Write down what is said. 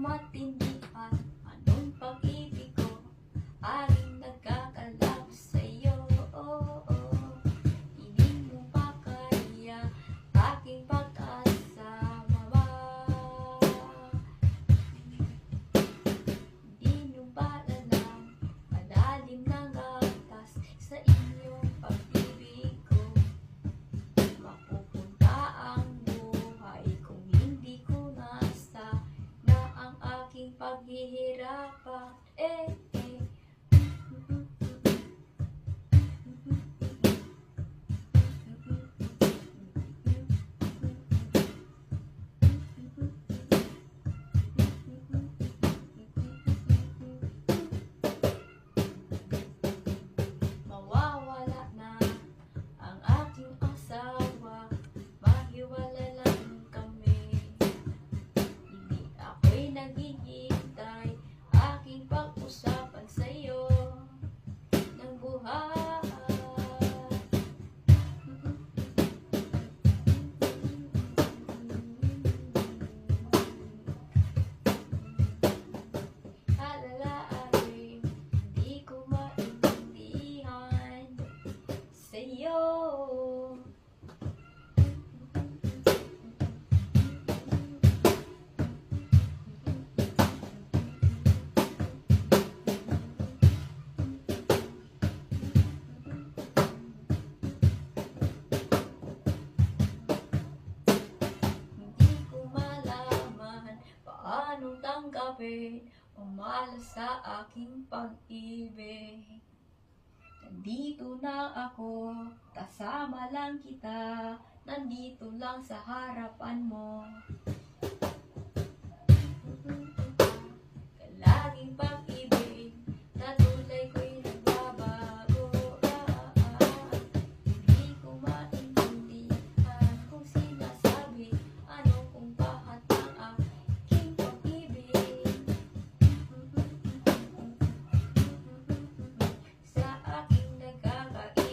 matindi at anong pag-ibig ko aking nagkakalap sa'yo. Hindi mo pa kaya aking pag-asama ba? Hindi mo ba alam malalim ng atas sa inyong pag-ibig ko? Mapupunta ang buhay kung hindi ko nasa na ang aking paghihirapan. Mawawala na ang aking asawa, mahiwala lang kami. Hindi ako'y naghihintay, aking pag-usapan sa'yo ng buhay. Alalahanin, hindi ko maintindihan sa'yo. Hindi ko malaman paano tanggapin o malas sa aking pag-ibig. Nandito na ako, kasama lang kita, nandito lang sa harapan mo.